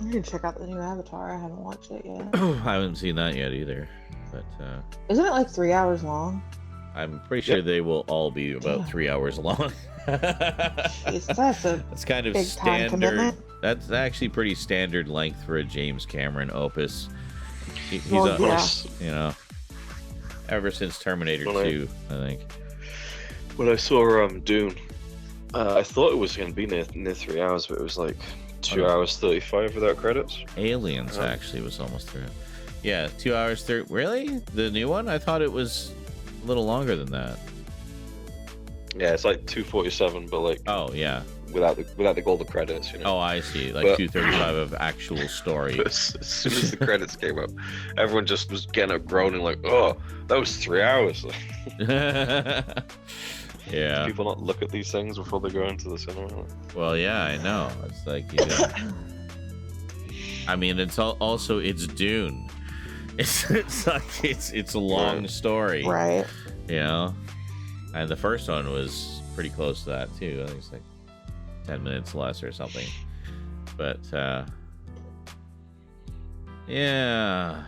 I need to check out the new Avatar. I haven't watched it yet. I haven't seen that yet either, but Isn't it like 3 hours long? I'm pretty sure they will all be about 3 hours long. Jeez, that's a That's kind of big time standard. commitment. That's actually pretty standard length for a James Cameron opus. He's you know, ever since Terminator 2, I think. When I saw Dune, I thought it was going to be near 3 hours, but it was like 2 hours 35 without credits. Aliens actually was almost through. Yeah, 2 hours 30. Really? The new one? I thought it was a little longer than that. Yeah, it's like 2:47, but like without the golden credits, you know. Oh, I see. Like 2:35 of actual story. As soon as the credits came up, everyone just was getting up groaning like, "Oh, that was 3 hours." Yeah. People not look at these things before they go into the cinema. Well, yeah, I know. It's like, I mean, it's also it's Dune. It's like it's a long story, right? You know, and the first one was pretty close to that too. I think it's like 10 minutes less or something. But yeah.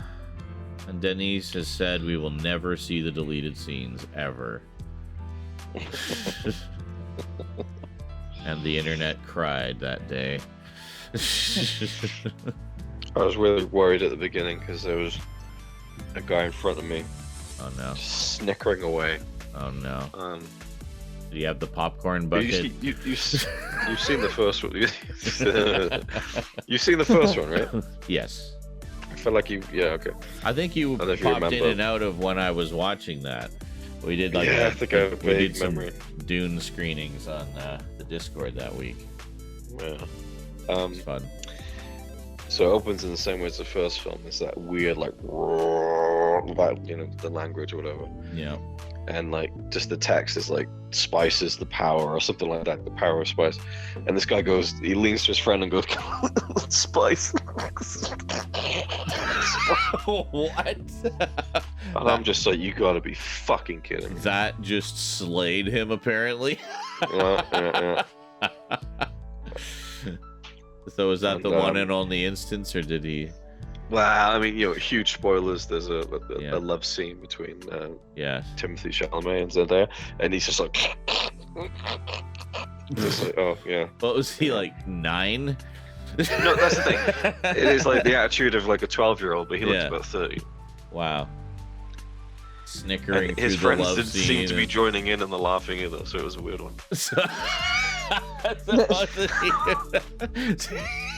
And Denise has said we will never see the deleted scenes ever. And the internet cried that day. I was really worried at the beginning because there was a guy in front of me. Oh no! Snickering away. Oh no! Did you have the popcorn bucket? You've seen the first one. You've seen the first one, right? Yes. I feel like you. Yeah. Okay. I think you popped in and out of when I was watching that. We did like I think I have a vague memory. Some Dune screenings on the Discord that week. Yeah. It's fun. So it opens in the same way as the first film. It's that weird, like, the language or whatever. Yeah. And like, just the text is like, spice is the power or something like that. The power of spice. And this guy goes, he leans to his friend and goes, spice. What? And I'm just like, you gotta be fucking kidding. That just slayed him, apparently. Yeah. So is that the one and only instance, or did he? Well, I mean, huge spoilers. There's a love scene between Timothy Chalamet and Zendaya, and he's just like, oh yeah. What was he, like 9? No, that's the thing. It is like the attitude of like a 12-year-old, but he looks about 30. Wow. Snickering and his through the friends love didn't scene seem to be joining in and the laughing either, so it was a weird one.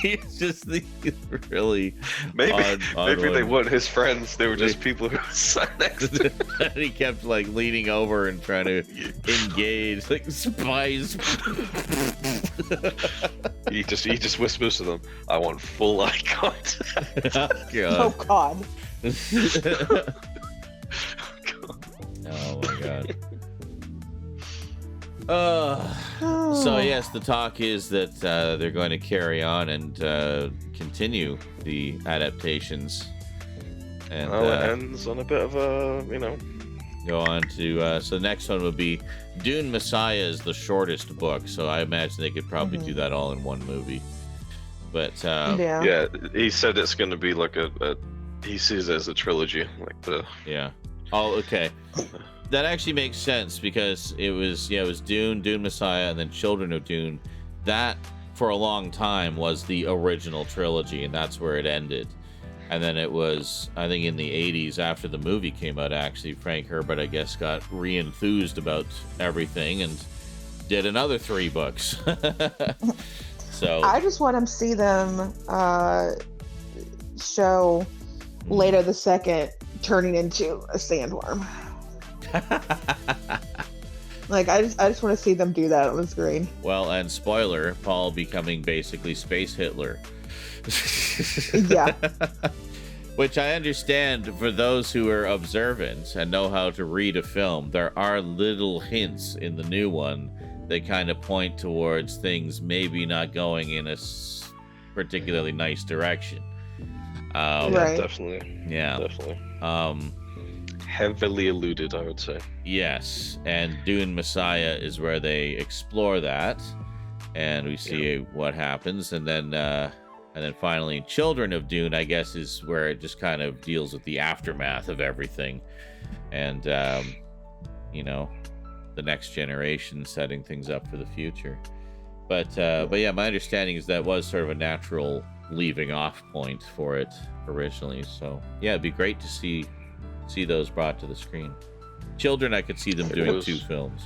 He's just really maybe odd they weren't his friends, they were just people who sat next to him. And he kept like leaning over and trying to engage, like, spies. he just whispers to them, I want full eye contact. Oh god. Oh my god. So yes, the talk is that they're going to carry on and continue the adaptations, and it ends on a bit of a go on to so the next one would be Dune Messiah is the shortest book, so I imagine they could probably do that all in one movie. But yeah, he said it's going to be like he sees it as a trilogy, like the Oh, okay. That actually makes sense because it was Dune Messiah, and then Children of Dune. That for a long time was the original trilogy, and that's where it ended. And then it was, I think, in the 80s after the movie came out, actually, Frank Herbert, I guess, got re-enthused about everything and did another 3 books. So I just want to see them show Leto the Second turning into a sandworm. Like I just want to see them do that on the screen. Well, and spoiler, Paul becoming basically Space Hitler. Yeah. Which I understand for those who are observant and know how to read a film. There are little hints in the new one that kind of point towards things maybe not going in a particularly nice direction. Right. Definitely. Yeah. Definitely. Heavily alluded, I would say. Yes, and Dune Messiah is where they explore that, and we see what happens, and then And then finally, Children of Dune, I guess, is where it just kind of deals with the aftermath of everything. And, you know, the next generation setting things up for the future. But yeah, my understanding is that was sort of a natural leaving off point for it originally. So yeah, it'd be great to see those brought to the screen. Children, I could see them doing 2 films.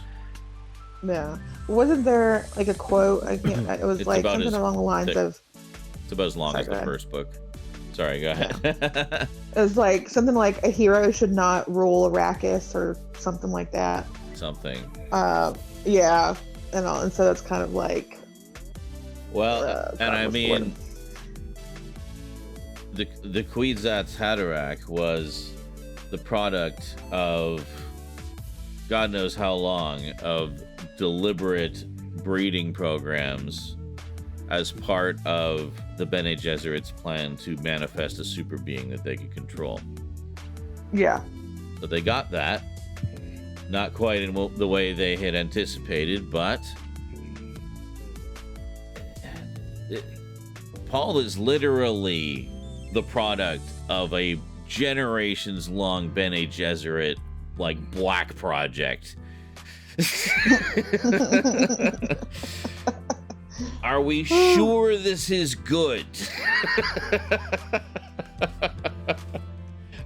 Yeah. Wasn't there like a quote? I can't. It was It's like about something as along the lines thick. of. It's about as long Sorry, as go the ahead. first book. Sorry, go ahead. It was like something like a hero should not rule Arrakis or something like that. Something. Yeah, and so that's kind of like. Well, and I what's the mean, word? the Kwisatz Haderach was the product of God knows how long of deliberate breeding programs as part of the Bene Gesserit's plan to manifest a super being that they could control. Yeah. So they got that. Not quite in the way they had anticipated, but Paul is literally the product of a generations-long Bene Gesserit, like, black project. Are we sure this is good?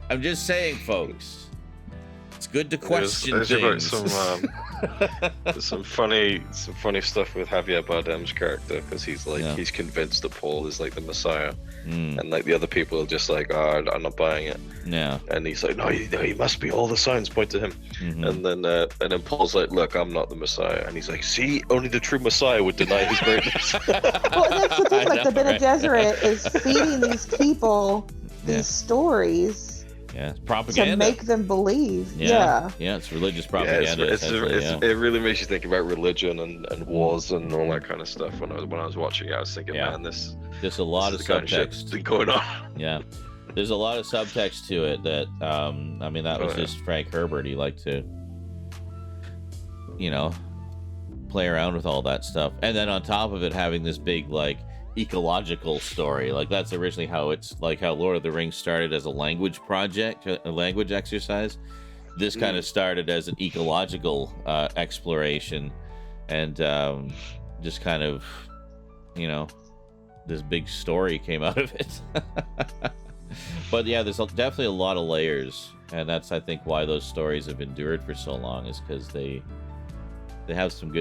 I'm just saying, folks. It's good to question there's things. There's some funny stuff with Javier Bardem's character, because he's like, Yeah. he's convinced that Paul is like the Messiah, Mm, and like the other people are just like, oh, I'm not buying it. yeah. And he's like, no, he must be. All the signs point to him. Mhm. And then Paul's like, look, I'm not the Messiah. And he's like, see, only the true Messiah would deny his greatness. Well, that's the thing. Like the Bene Right. Gesserit is feeding these people these Yeah. stories Yeah, it's to propaganda. make them believe. Yeah, it's religious propaganda. essentially, It really makes you think about religion and wars and all that kind of stuff. When I was watching it, I was thinking, Yeah. man, this There's a lot of is the kind of shit that's subtext. been going on. Yeah, there's a lot of subtext to it that I mean, that was Oh, yeah. just Frank Herbert. He liked to, you know, play around with all that stuff, and then on top of it, having this big like ecological story. Like that's originally how it's like how Lord of the Rings started as a language project, a language exercise. This kind of started as an ecological exploration, and just kind of, you know, this big story came out of it. But yeah, there's definitely a lot of layers, and that's, I think, why those stories have endured for so long, is because they have some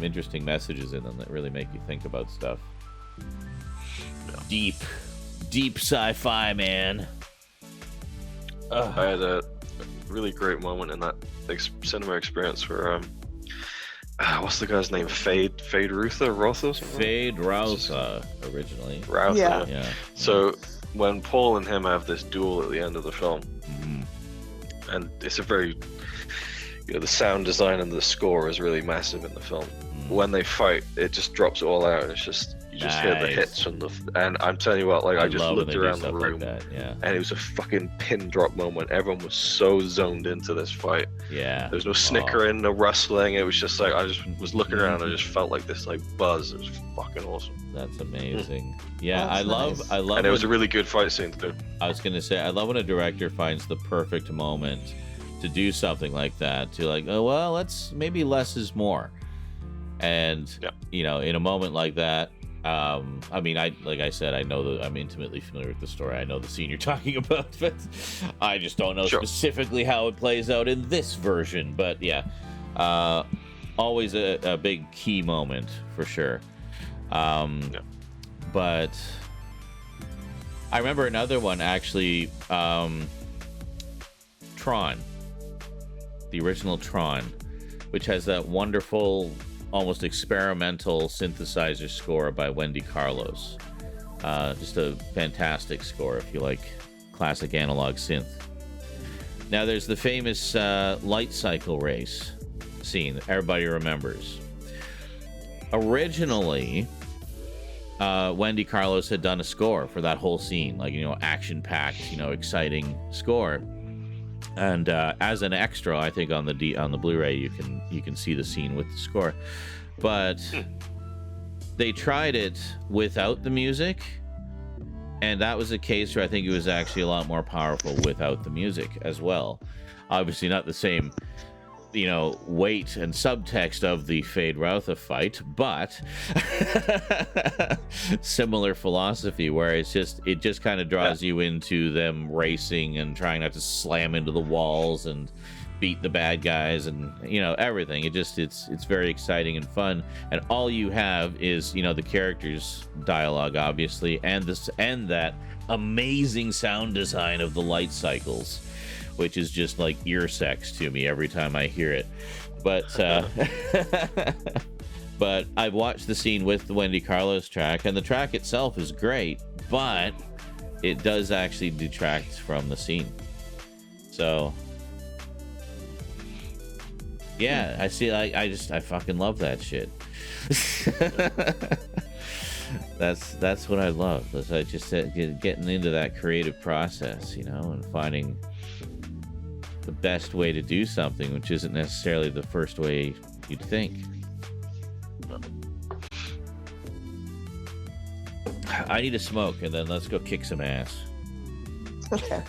interesting messages in them that really make you think about stuff. Deep sci-fi, man. Ugh. I had a really great moment in that cinema experience where what's the guy's name? Fade Ruther or something? Fade Rausa originally. Ruther. Yeah. Yeah. So when Paul and him have this duel at the end of the film, Mhm. and it's a very, you know, the sound design and the score is really massive in the film. Mhm. When they fight, it just drops it all out, and it's just you just hear the Nice. hits and I'm telling you what, like I just love when looked they do around the stuff room, like that. Yeah. and it was a fucking pin drop moment. Everyone was so zoned into this fight. Yeah. There was no snickering, no rustling. It was just like I just was looking around. I just felt like this like buzz. It was fucking awesome, That's amazing. Yeah, That's I love nice. and it was a when, really good fight scene too. I was gonna say, I love when a director finds the perfect moment to do something like that. To like, oh well, let's maybe less is more. And Yeah. you know, in a moment like that, I mean, like I said, I know that I'm intimately familiar with the story. I know the scene you're talking about, but I just don't know Sure. specifically how it plays out in this version. But yeah, always a big key moment for sure. But I remember another one actually, Tron, the original Tron, which has that wonderful, almost experimental synthesizer score by Wendy Carlos. Just a fantastic score if you like classic analog synth. Now there's the famous light cycle race scene that everybody remembers. Originally, Wendy Carlos had done a score for that whole scene, like, you know, action-packed, you know, exciting score. And as an extra, I think on the Blu-ray you can see the scene with the score. But they tried it without the music, And that was a case where I think it was actually a lot more powerful without the music as well. Obviously not the same, you know, weight and subtext of the Fade Routha fight, but similar philosophy where it just kind of draws you into them racing and trying not to slam into the walls and beat the bad guys and, you know, everything. It's very exciting and fun, and all you have is, you know, the characters' dialogue, obviously, and that amazing sound design of the light cycles, which is just like ear sex to me every time I hear it. But but I've watched the scene with the Wendy Carlos track, and the track itself is great, but it does actually detract from the scene. So yeah, I see. I fucking love that shit. That's what I love. I just said, getting into that creative process, you know, and finding the best way to do something, which isn't necessarily the first way you'd think. I need a smoke, and then let's go kick some ass. Okay.